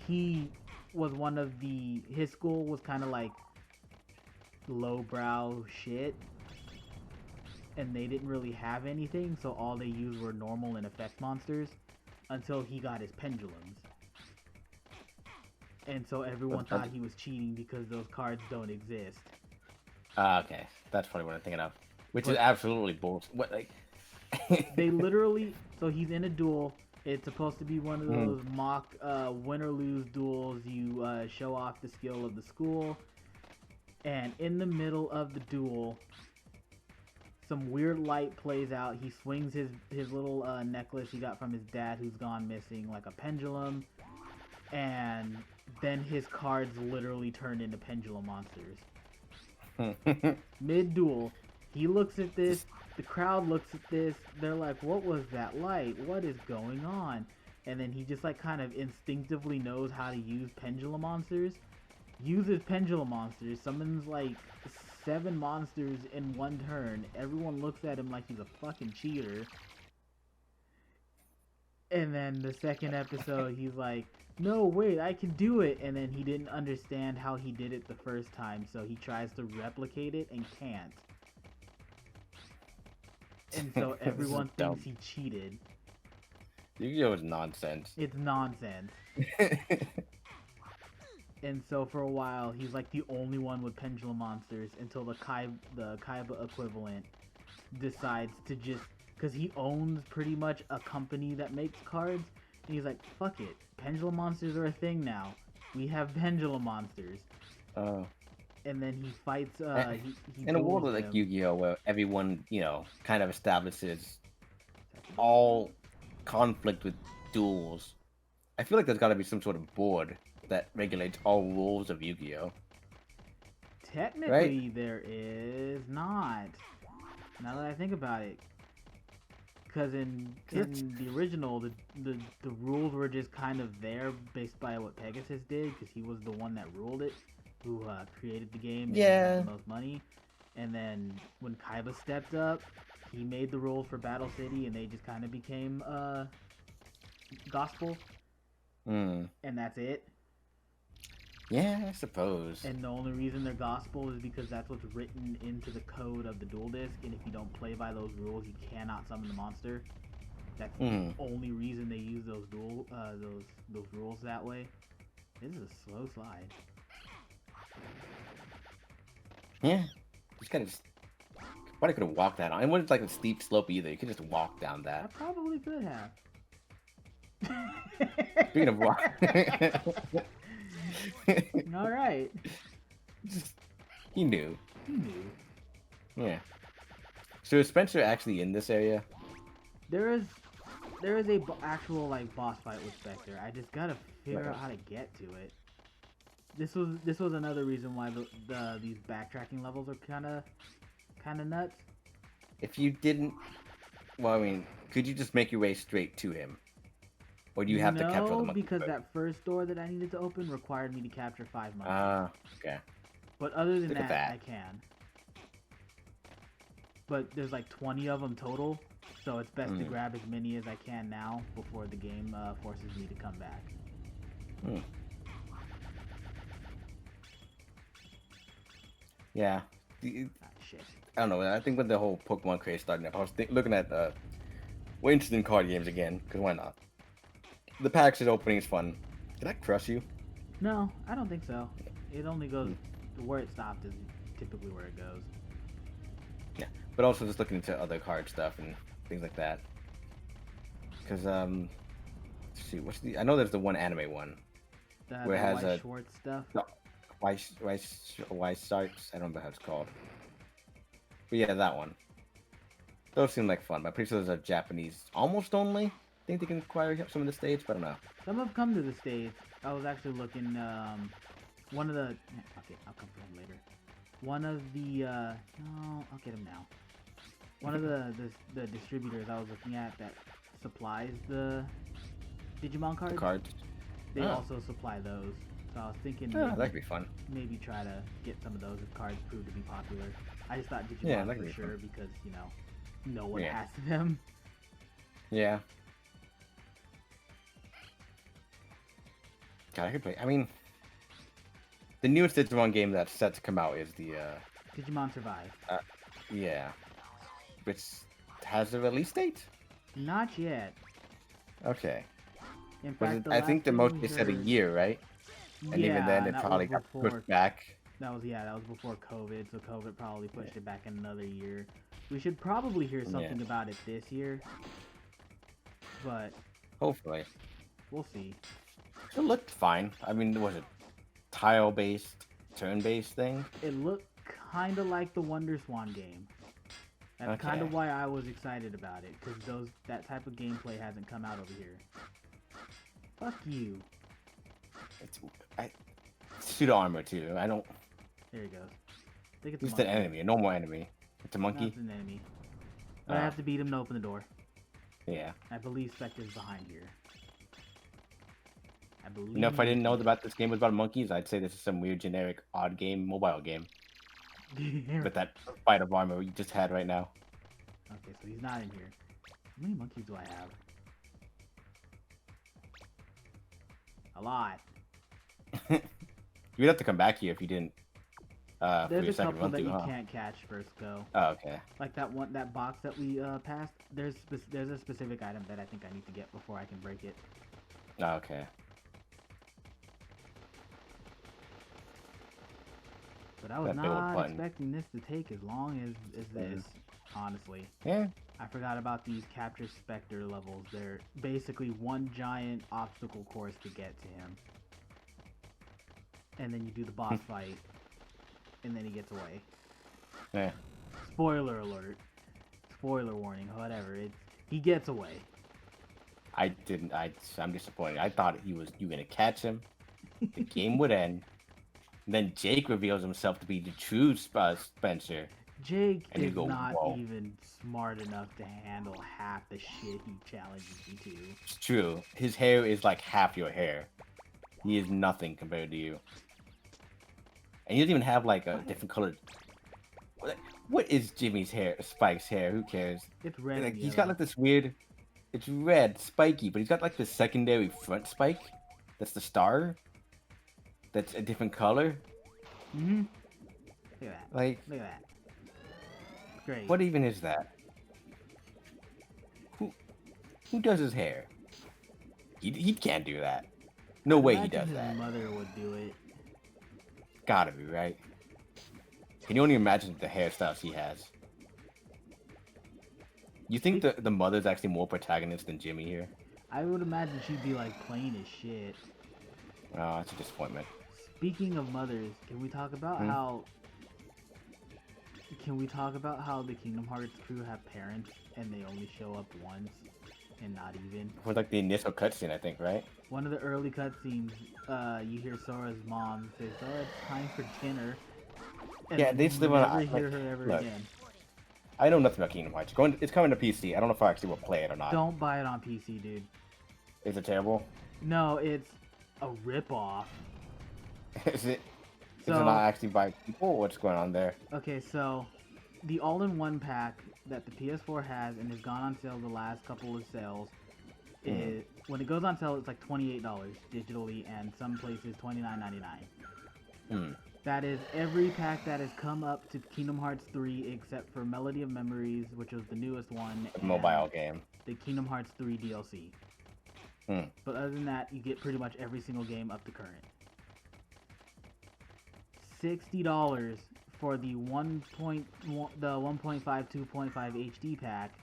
he was one of his school was kind of like lowbrow shit, and they didn't really have anything, so all they used were normal and effect monsters until he got his pendulums. And so everyone thought he was cheating because those cards don't exist. Okay, that's probably what I'm thinking of. Which is absolutely bullshit. What, like? They literally, so he's in a duel. It's supposed to be one of those mock win or lose duels. You show off the skill of the school, and in the middle of the duel, some weird light plays out. He swings his little necklace he got from his dad, who's gone missing, like a pendulum, and then his cards literally turn into pendulum monsters. Mid duel, he looks at this. The crowd looks at this. They're like, "What was that light? What is going on?" And then he just like kind of instinctively knows how to use pendulum monsters. Uses pendulum monsters. Summons like 7 monsters in one turn. Everyone looks at him like he's a fucking cheater. And then the second episode, he's like, "No, wait, I can do it." And then he didn't understand how he did it the first time, so he tries to replicate it and can't. And so everyone thinks he cheated. Yu-Gi-Oh is nonsense. It's nonsense. And so for a while, he's like the only one with pendulum monsters until the Kaiba equivalent decides to just, because he owns pretty much a company that makes cards, and he's like, fuck it, pendulum monsters are a thing now. We have pendulum monsters. And then he fights. He in a world like Yu-Gi-Oh, where everyone, you know, kind of establishes all conflict with duels, I feel like there's got to be some sort of board that regulates all rules of Yu-Gi-Oh. Technically, right? There is not. Now that I think about it, because in the original, the rules were just kind of there based by what Pegasus did, because he was the one that ruled it, who created the game and had the most money. And then when Kaiba stepped up, he made the rules for Battle City, and they just kind of became gospel. And that's it. Yeah, I suppose. And the only reason they're gospel is because that's what's written into the code of the duel disk, and if you don't play by those rules, you cannot summon the monster. That's the only reason they use those those rules that way. This is a slow slide. Yeah, just kind of. Probably could have walked that on. It wasn't like a steep slope either. You could just walk down that. I probably could have. Speaking of walk. All right. He knew. He knew. Yeah. So is Spencer actually in this area? There is a actual like boss fight with Specter. I just gotta figure out how to get to it. This was another reason why these backtracking levels are kind of nuts. If you didn't, well, I mean, could you just make your way straight to him? Or do you have to capture the monkey? No, because that first door that I needed to open required me to capture 5 monkeys. Okay. But other than that, I can. But there's like 20 of them total, so it's best to grab as many as I can now before the game forces me to come back. Yeah. Shit. I don't know. I think when the whole Pokemon craze started up, I was looking at interesting card games again, because why not? The packs opening is fun. Did I crush you? No, I don't think so. It only goes where it stopped is typically where it goes. Yeah, but also just looking into other card stuff and things like that. Because let's see, I know there's the one anime one where it has a Schwartz stuff. No, Why Starts? I don't remember how it's called. But yeah, that one. Those seem like fun. But I'm pretty sure those are Japanese almost only. I think they can acquire some of the States, but I don't know. Some have come to the States. I was actually looking, one of the... Okay, I'll come for him later. One of the, no, I'll get him now. One of the distributors I was looking at that supplies the Digimon cards. The cards? They also supply those. So I was thinking that could be fun. Maybe try to get some of those if cards prove to be popular. I just thought Digimon for sure because, you know, no one has them. Yeah. God, I could play. I mean, the newest Digimon game that's set to come out is the Digimon Survive. yeah, which has a release date. Not yet. Okay. In fact, the I last think the thing most we they said a heard, year, right? And even then, yeah, it that was probably got before. pushed back. That was before COVID, so COVID probably pushed it back another year. We should probably hear something about it this year, but Hopefully, we'll see. it looked fine. I mean, was it tile-based, turn-based thing? It looked kind of like the Wonder Swan game. That's kind of why I was excited about it, because that type of gameplay hasn't come out over here. Fuck you. It's pseudo armor too. I don't. There he goes. I think it's Just an enemy, a normal enemy. It's a monkey. It's an enemy. But I have to beat him to open the door. Yeah. I believe Specter's behind here. I believe. You know, if I didn't know about this game was about monkeys, I'd say this is some weird generic odd game, mobile game. With that fight of armor you just had right now. Okay, so he's not in here. How many monkeys do I have? A lot. You'd have to come back here if you didn't. There's a couple that you can't catch first go. Oh, okay. Like that box that we passed. There's a specific item that I think I need to get before I can break it. Oh, okay. But I was not expecting this to take as long as this, honestly. Yeah. I forgot about these capture Specter levels. They're basically one giant obstacle course to get to him. And then you do the boss fight. And then he gets away. Yeah. Spoiler alert. Spoiler warning, whatever. He gets away. I'm disappointed. I thought you were gonna catch him. The game would end. Then Jake reveals himself to be the true Spencer. Jake is not even smart enough to handle half the shit he challenges you to. It's true. His hair is like half your hair. He is nothing compared to you. And he doesn't even have like a different color. What is Jimmy's hair? Spike's hair? Who cares? It's red. Like, he's got like this weird. It's red, spiky, but he's got like the secondary front spike. That's the star. That's a different color. Mhm. Look at that. Like. Look at that. Great. What even is that? Who does his hair? He can't do that. No way he does that. His mother would do it. Gotta be, right? Can you only imagine the hairstyles he has? You think the mother's actually more protagonist than Jimmy here? I would imagine she'd be like plain as shit. Oh, that's a disappointment. Speaking of mothers, can we talk about how... Can we talk about how the Kingdom Hearts crew have parents and they only show up once and not even? For like the initial cutscene, I think, right? One of the early cutscenes, you hear Sora's mom say, "Sora, it's time for dinner." And yeah, they still want to hear her ever again. I know nothing about Kingdom Hearts. It's coming to PC. I don't know if I actually will play it or not. Don't buy it on PC, dude. Is it terrible? No, it's a ripoff. Is it? Is it not actually by people? What's going on there? Okay, so the all-in-one pack that the PS4 has and has gone on sale the last couple of sales is when it goes on sale, it's like $28 digitally, and some places $29.99. That is every pack that has come up to Kingdom Hearts 3 except for Melody of Memories, which was the newest one, the mobile game. The Kingdom Hearts 3 DLC. But other than that, you get pretty much every single game up to current. $60 for the 1.5 2.5 HD pack,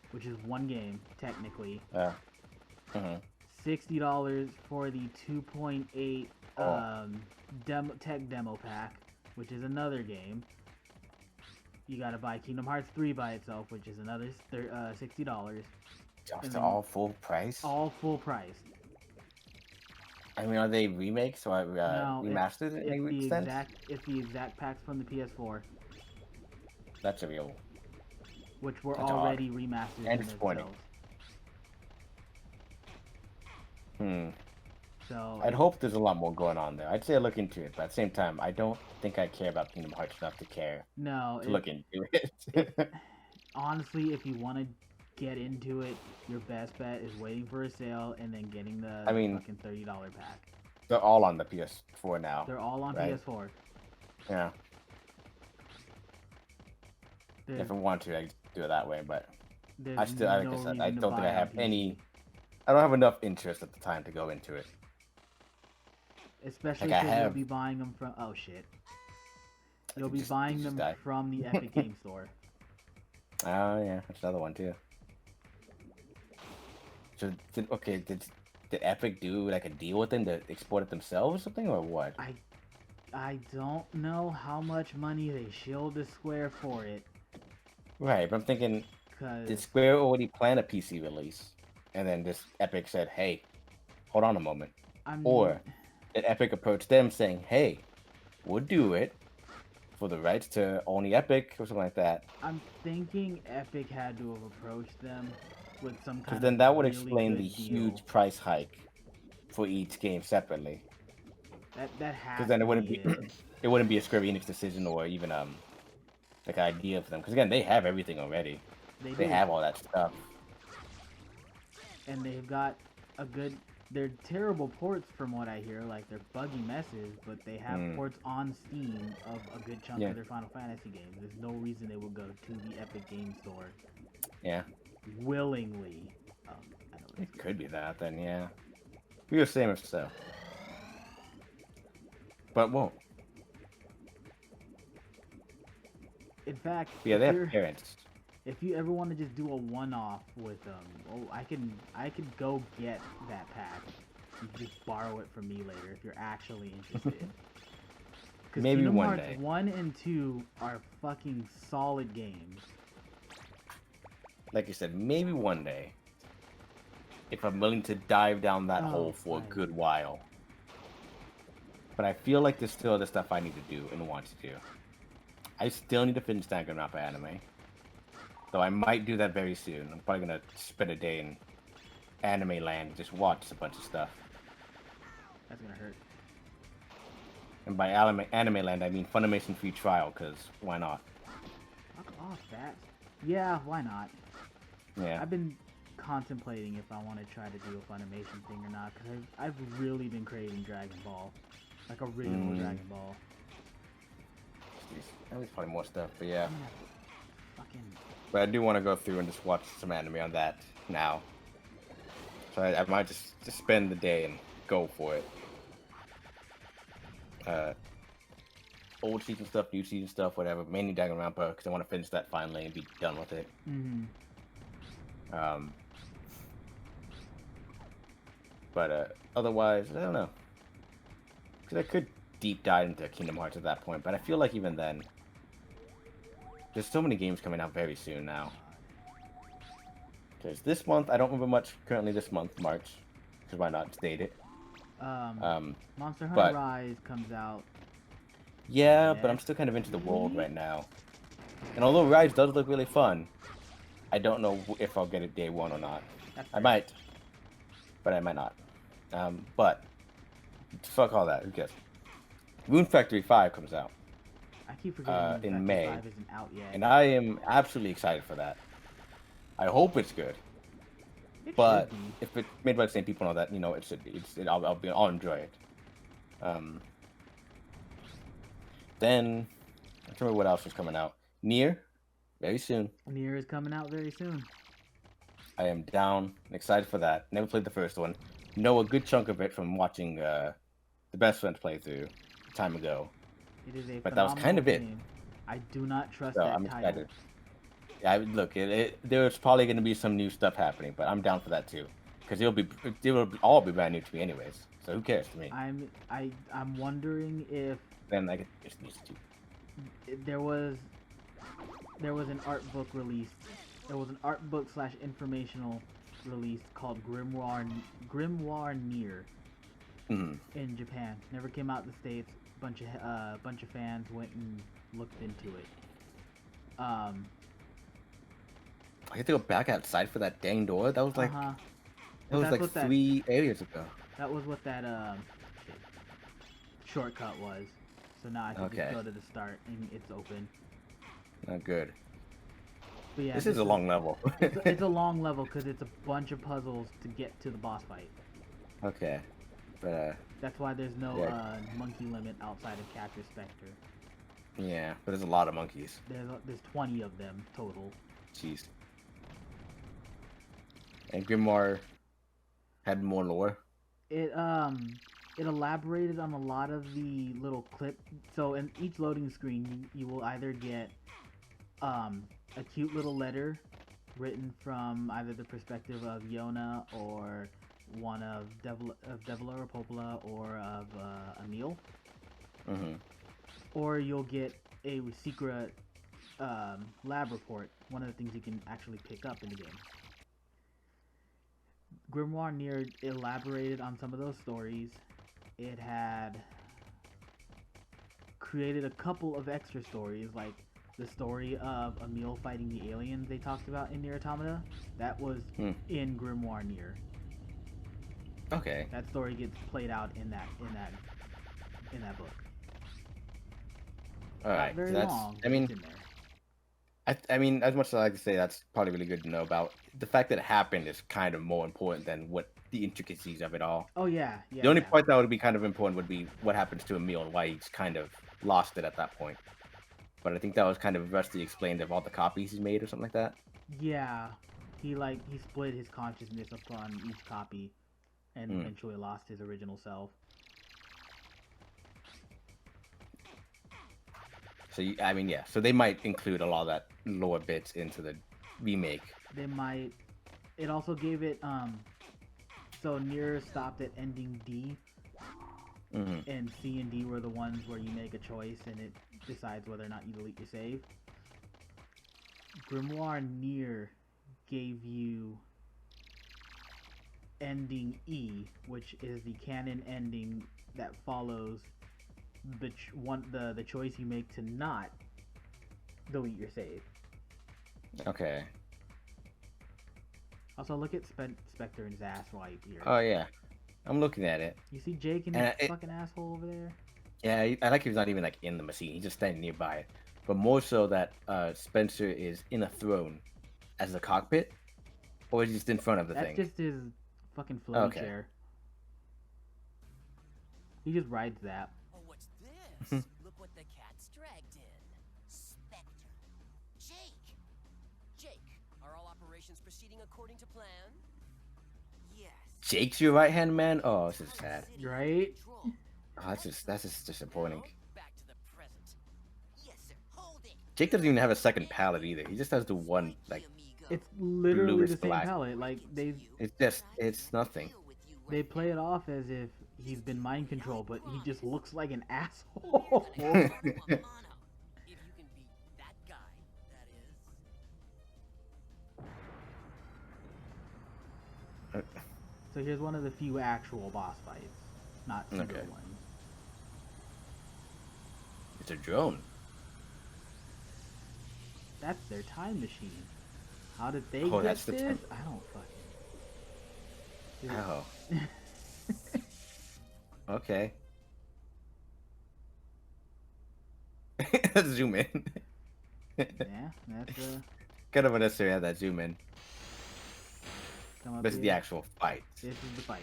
which is one game technically. $60 for the 2.8 tech demo pack, which is another game. You gotta buy Kingdom Hearts 3 by itself, which is another $60. Just all full price? All full price. I mean, are they remakes or no, remastered? It's the exact packs from the PS4. That's a real. Which were already remastered. And disappointing. So I'd hope there's a lot more going on there. I'd say look into it, but at the same time, I don't think I care about Kingdom Hearts enough to care. No. To look into it. Honestly, if you want to get into it, your best bet is waiting for a sale and then getting the fucking $30 pack. They're all on the PS4 now. They're all on right? PS4. Yeah. If I want to, I could do it that way, but I still, like I said, I don't think I have any. I don't have enough interest at the time to go into it. Especially like because you'll be buying them from. Oh shit. You'll be buying them from the Epic Game Store. Oh yeah, that's another one too. So did Epic do like a deal with them to export it themselves or something, or what? I don't know how much money they shielded Square for it. Right, but I'm thinking, did Square already plan a PC release, and then this Epic said, "Hey, hold on a moment," or did Epic approach them saying, "Hey, we'll do it for the rights to only Epic," or something like that? I'm thinking Epic had to have approached them with some kind of Because then that would really explain the deal. huge price hike for each game separately. That has. Because then it wouldn't be it wouldn't be a Square Enix decision or even like an idea for them. Because again, they have everything already. They have all that stuff. And they've got a good. They're terrible ports from what I hear. Like they're buggy messes, but they have ports on Steam of a good chunk of their Final Fantasy games. There's no reason they would go to the Epic Game Store. Yeah. Willingly. It could be that then, yeah. We were same if so. But won't. In fact, yeah, they have parents. If you ever want to just do a one-off with them, I could go get that pack. You can just borrow it from me later if you're actually interested. Maybe Kingdom one Hearts day. 1 and 2 are fucking solid games. Like you said, maybe one day. If I'm willing to dive down that hole for a good while. But I feel like there's still other stuff I need to do and want to do. I still need to finish Danganronpa anime. So I might do that very soon. I'm probably gonna spend a day in anime land and just watch a bunch of stuff. That's gonna hurt. And by anime land, I mean Funimation free trial, because why not? Fuck off, that. Yeah, why not? Yeah. I've been contemplating if I want to try to do a Funimation thing or not, because I've really been craving Dragon Ball. Like original Dragon Ball. There's probably more stuff, but yeah. Fucking... But I do want to go through and just watch some anime on that now. So I might just spend the day and go for it. Old season stuff, new season stuff, whatever. Mainly Danganronpa, because I want to finish that finally and be done with it. But otherwise, I don't know. Because I could deep dive into Kingdom Hearts at that point, but I feel like even then, there's so many games coming out very soon now. Because this month, I don't remember much currently this month, March. Because why not? Just date it. Monster Hunter Rise comes out. Yeah, but I'm still kind of into the world right now. And although Rise does look really fun, I don't know if I'll get it day one or not. I might, but I might not. But fuck all that. Who cares? Moon Factory 5 comes out. I keep forgetting in May, 5 isn't out yet. and I am absolutely excited for that. I hope it's good. But if it's made by the same people and all that, you know, it should be. I'll enjoy it. Then I don't remember what else was coming out. Nier, very soon. Nier is coming out very soon. I am down and excited for that. Never played the first one. Know a good chunk of it from watching the Best Friends playthrough time ago. It is a but that was kind of it. I do not trust so that I'm title. excited. Yeah, look, there's probably going to be some new stuff happening, but I'm down for that too, because it will all be brand new to me anyways. So who cares to me? I'm wondering if then I get just news to. There was an art book released. There was an art book / informational release called Grimoire Nier in Japan. Never came out in the States. Bunch of fans went and looked into it. I had to go back outside for that dang door. That was like that was like 3 areas ago. That was what that shortcut was. So now I can just go to the start and it's open. Oh, good. But yeah, this is a long level. it's a long level because it's a bunch of puzzles to get to the boss fight. Okay, but That's why there's no Yeah. monkey limit outside of Capture Specter. Yeah, but there's a lot of monkeys. There's 20 of them total. Jeez. And Grimoire had more lore. It elaborated on a lot of the little clip. So in each loading screen, you will either get a cute little letter written from either the perspective of Yona or one of Devila or Popola or of Emil, Mm-hmm. or you'll get a secret lab report. One of the things you can actually pick up in the game. Grimoire Near elaborated on some of those stories. It had created a couple of extra stories, like the story of Emil fighting the aliens they talked about in Nier Automata. That was in Grimoire Near. Okay. That story gets played out in that book. All right. Not very So long. I mean, it's in there. I mean, as much as I like to say, that's probably really good to know about. The fact that it happened is kind of more important than what the intricacies of it all. Oh yeah. The only part that would be kind of important would be what happens to Emil and why he's kind of lost it at that point. But I think that was kind of Rusty explained of all the copies he made or something like that. Yeah. He split his consciousness upon each copy and eventually lost his original self. So I mean, yeah. So they might include a lot of that lore bits into the remake. They might. It also gave it so Nier stopped at ending D, and C and D were the ones where you make a choice and it decides whether or not you delete your save. Grimoire Nier gave you ending E, which is the canon ending that follows the choice you make to not delete your save. Okay. Also, look at Specter and his ass while you're here. Oh yeah, I'm looking at it. You see Jake and his fucking asshole over there? Yeah, I like he's not even like in the machine. He's just standing nearby it. But more so that Spencer is in a throne as the cockpit, or is he just in front of the thing? That's just his fucking floaty chair. He just rides that. Oh, what's this? Look what the cat's dragged in. Specter. Jake, are all operations proceeding according to plan? Yes. Jake's your right hand man? Oh, this is sad. Right? Oh, that's just disappointing. Back to the present. Yes, sir. Hold it. Jake doesn't even have a second palette either. He just has the one like. It's literally bluish the same black. palette. Like It's nothing. they play it off as if he's been mind controlled, but he just looks like an asshole. If you can beat that guy, that is. So here's one of the few actual boss fights, not pseudo Okay. ones. It's a drone. That's their time machine. How did they Oh, get that's the this? time- I don't fucking. Oh. Okay. Let's zoom in. Yeah, that's Kind of unnecessary to have that zoom in. come up This is the here. actual fight. This is the fight.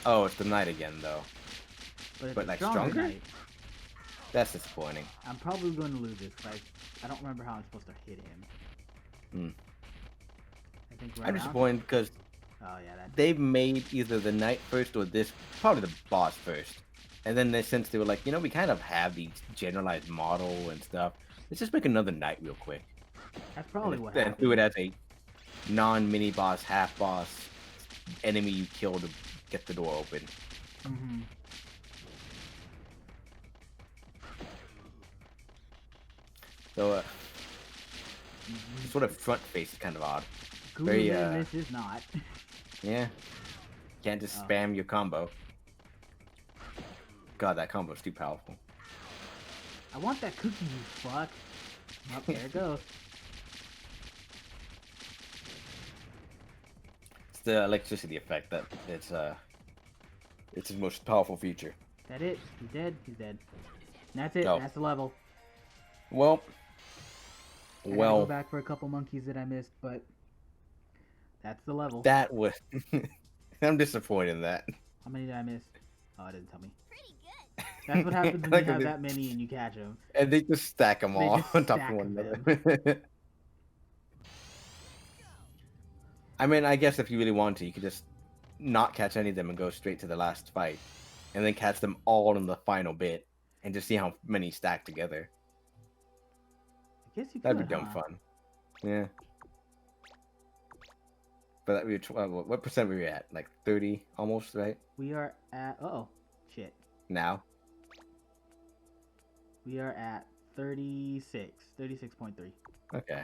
Oh, it's the night again though. But, But, it's like, stronger stronger? knight. That's disappointing. I'm probably going to lose this because I don't remember how I'm supposed to hit him. I think right I'm now. disappointed because Oh yeah, that's they made either the knight first or this, probably the boss first. And then since they were like, you know, we kind of have these generalized model and stuff. Let's just make another knight real quick. probably what And happened. do it as a non-mini boss, half boss enemy you kill to get the door open. Mm-hmm. So, sort of front face is kind of odd. Very, Very, this is not. Yeah. Can't just Oh. spam your combo. God, that combo's too powerful. I want that cookie, you fuck. Oh, there it goes. It's the electricity effect that it's his most powerful feature. That it? He's dead? He's dead. And that's it. No. That's the level. Well, I gotta go back for a couple monkeys that I missed, but that's the level. that was. I'm disappointed in that. How many did I miss? Oh, it didn't tell me. Pretty good. That's what happens when Like you have they- that many and you catch them. And they just stack them They all just on top of stack one them. another. I mean, I guess if you really want to, you could just not catch any of them and go straight to the last fight, and then catch them all in the final bit, and just see how many stack together. I guess you could. That'd be dumb huh? fun. Yeah. But that we were what percent were we at? Like 30 almost, right? We are at. Oh, shit. Now. We are at 36. 36.3. Okay.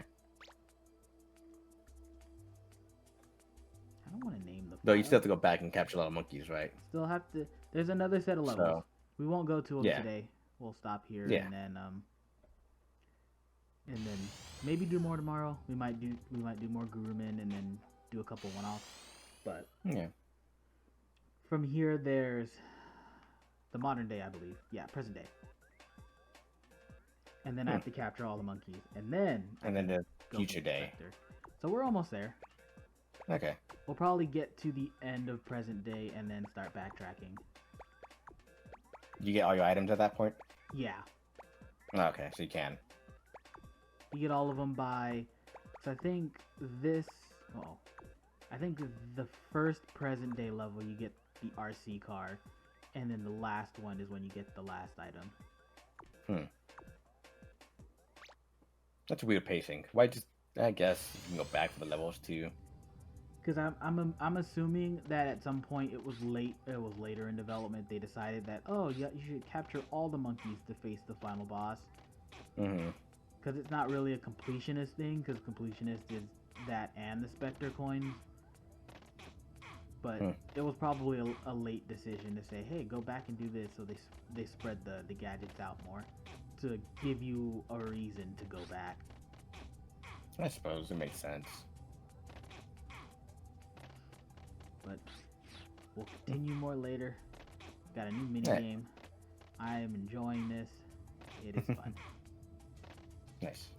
I don't want to name the. Though you file. still have to go back and capture a lot of monkeys, right? Still have to. There's another set of levels. So We won't go to them yeah. today. We'll stop here Yeah. and then maybe do more tomorrow. We might do more Gurumin and then do a couple one-offs. But yeah. from here, there's the modern day, I believe. Yeah, present day. And then I have to capture all the monkeys, and then And then the go future for the day. Specter. So we're almost there. Okay. We'll probably get to the end of present day and then start backtracking. You get all your items at that point? Yeah, Okay, so you can. you get all of them by. So I think this. Oh, I think the first present day level you get the RC car, and then the last one is when you get the last item. That's weird pacing. Why just? I guess you can go back for the levels too. Because I'm assuming that at some point it was late. It was later in development. They decided that yeah, you should capture all the monkeys to face the final boss. Mm-hmm. Because it's not really a completionist thing. Because completionist is that and the Specter coins. But it was probably a late decision to say, hey, go back and do this. So they spread the gadgets out more to give you a reason to go back. I suppose it makes sense. But we'll continue more later. Got a new mini Right. game. I am enjoying this. It is fun. Nice.